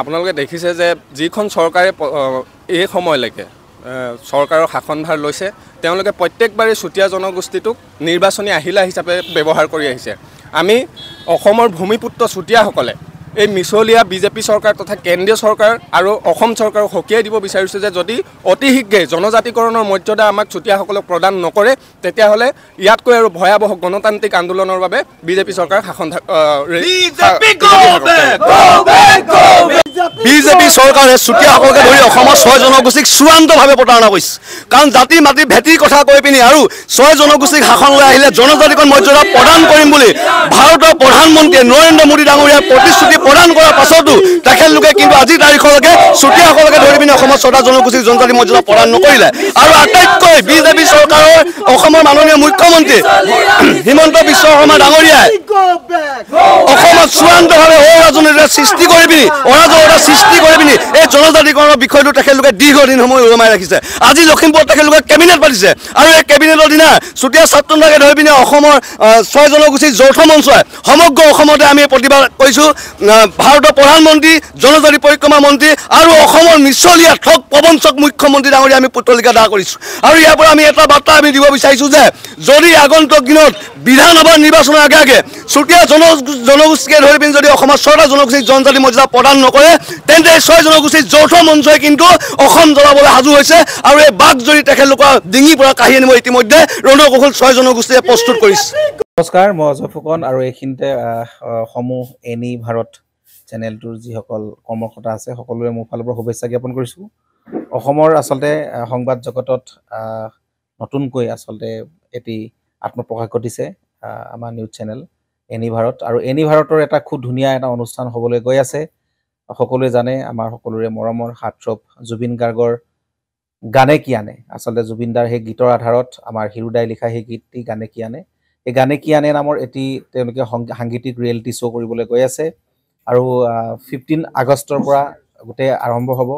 আপোনালোকে দেখিছে যে যিখন চৰকাৰে এই সময়লৈকে চৰকাৰৰ শাসনভাৰ লৈছে তেওঁলোকে প্ৰত্যেকবাৰে চুতীয়া জনগোষ্ঠীটোক নিৰ্বাচনী আহিলা হিচাপে ব্যৱহাৰ কৰি আহিছে। আমি অসমৰ ভূমিপুত্ৰ চুতীয়াসকলে এই মিছলীয়া বিজেপি চৰকাৰ তথা কেন্দ্ৰীয় চৰকাৰ আৰু অসম চৰকাৰক সকীয়াই দিব বিচাৰিছোঁ যে যদি অতি শীঘ্ৰে জনজাতিকৰণৰ মৰ্যাদা আমাক চুতীয়াসকলক প্ৰদান নকৰে তেতিয়াহ'লে ইয়াতকৈ আৰু ভয়াৱহ গণতান্ত্ৰিক আন্দোলনৰ বাবে বিজেপি চৰকাৰ বিজেপি চৰকাৰে চুতীয়াসকলকে ধৰি অসমৰ 6 জনগোষ্ঠীক চূড়ান্তভাৱে প্ৰতাৰণা কৰিছে। কাৰণ জাতি মাটি ভেটিৰ কথা কৈ পিনি আৰু 6 জনগোষ্ঠীক শাসনলৈ আহিলে জনজাতিকৰণ মৰ্যাদা প্ৰদান কৰিম বুলি ভাৰতৰ প্ৰধানমন্ত্ৰীয়ে নৰেন্দ্ৰ মোদী ডাঙৰীয়াৰ প্ৰতিশ্ৰুতি প্ৰদান কৰাৰ পাছতো তেখেতলোকে কিন্তু আজি তাৰিখলৈকে চুতীয়াসকলকে ধৰি পিনি অসমৰ 6টা জনগোষ্ঠীক জনজাতি মৰ্যাদা প্ৰদান নকৰিলে। আৰু আটাইতকৈ বিজেপি চৰকাৰৰ অসমৰ মাননীয় মুখ্যমন্ত্ৰী হিমন্ত বিশ্ব শৰ্মা ডাঙৰীয়াই অসমত চূড়ান্তভাৱে অৰাজনৈতিকতা সৃষ্টি কৰি পিনি এই জনজাতিকৰণৰ বিষয়টো তেখেতলোকে দীৰ্ঘদিন সময় ওলমাই ৰাখিছে। আজি লখিমপুৰত তেখেতলোকে কেবিনেট পাতিছে আৰু এই কেবিনেটৰ দিনা চুতীয়া ছাত্ৰকে ধৰি পিনি অসমৰ 6 জনগোষ্ঠীৰ যৌথ মঞ্চই সমগ্ৰ অসমতে আমি প্ৰতিবাদ কৰিছোঁ। ভাৰতৰ প্ৰধানমন্ত্ৰী, জনজাতি পৰিক্ৰমা মন্ত্ৰী আৰু অসমৰ মিছলীয়া ঠগ প্ৰবঞ্চক মুখ্যমন্ত্ৰী ডাঙৰীয়া আমি পুতলিকা দাহ কৰিছোঁ। আৰু ইয়াৰ পৰা আমি এটা বাৰ্তা আমি দিব বিচাৰিছোঁ যে যদি আগন্তুক দিনত বিধানসভা নিৰ্বাচনৰ আগে আগে চুতীয়া জনগোষ্ঠীকে ধৰি পিনি যদি অসমৰ 6টা জনগোষ্ঠীক জনজাতি মৰ্যাদা প্ৰদান নকৰে তেন্তে 6 জনগোষ্ঠীৰ যৌথ মঞ্চই কিন্তু অসম জ্বলাবলৈ সাজু হৈছে। আৰু এই বাঘ যদি তেখেতলোকৰ ডিঙিৰ পৰা কাঢ়ি আনিব ইতিমধ্যে ৰণকৌশল 6 জনগোষ্ঠীয়ে প্ৰস্তুত কৰিছে। নমস্কাৰ, মই অজয় ফুকন আৰু এইখিনিতে সমূহ এনি ভাৰত চেনেলটোৰ যিসকল কৰ্মকৰ্তা আছে সকলোৰে মোৰ ফালৰ পৰা শুভেচ্ছা জ্ঞাপন কৰিছোঁ। অসমৰ আচলতে সংবাদ জগতত নতুনকৈ আচলতে এটি আত্মপ্ৰকাশ ঘটিছে আমাৰ নিউজ চেনেল এনি ভাৰত। আৰু এনি ভাৰতৰ এটা খুব ধুনীয়া এটা অনুষ্ঠান হ'বলৈ গৈ আছে। সকলোৱে জানে আমাৰ সকলোৰে মৰমৰ হাৰ্টথ্ৰব জুবিন গাৰ্গৰ গানে কি আনে, আচলতে জুবিনদাৰ সেই গীতৰ আধাৰত আমাৰ হিৰুদাই লিখা সেই গীতটি গানে কি আনে, এই গানে কি আনে নামৰ এটি তেওঁলোকে সাংগীতিক ৰিয়েলিটি শ্ব' কৰিবলৈ গৈ আছে। আৰু 15 আগষ্টৰ পৰা গোটেই আৰম্ভ হ'ব।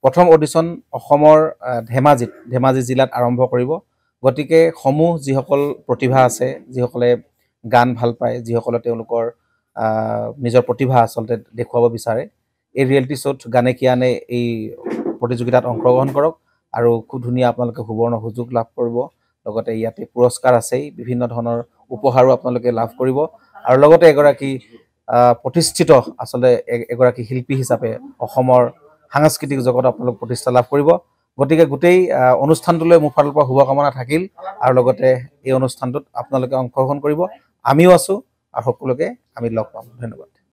প্ৰথম অডিশ্যন অসমৰ ধেমাজি জিলাত আৰম্ভ কৰিব। গতিকে সমূহ যিসকল প্ৰতিভা আছে, যিসকলে গান ভাল পায়, যিসকলে তেওঁলোকৰ নিজৰ প্ৰতিভা আচলতে দেখুৱাব বিচাৰে, এই ৰিয়েলিটি শ্ব'ত গানে কি আনে এই প্ৰতিযোগিতাত অংশগ্ৰহণ কৰক আৰু খুব ধুনীয়া আপোনালোকে সুবৰ্ণ সুযোগ লাভ কৰিব। লগতে ইয়াতে পুৰস্কাৰ আছেই, বিভিন্ন ধৰণৰ উপহাৰো আপোনালোকে লাভ কৰিব। আৰু লগতে এগৰাকী প্ৰতিষ্ঠিত আচলতে এগৰাকী শিল্পী হিচাপে অসমৰ সাংস্কৃতিক জগত আপোনালোক প্ৰতিষ্ঠা লাভ কৰিব। গতিকে গোটেই অনুষ্ঠানটোলৈ মোৰ ফালৰ পৰা শুভকামনা থাকিল। আৰু লগতে এই অনুষ্ঠানটোত আপোনালোকে অংশগ্ৰহণ কৰিব, আমিও আছোঁ আৰু সকলোকে আমি লগ পাম। ধন্যবাদ।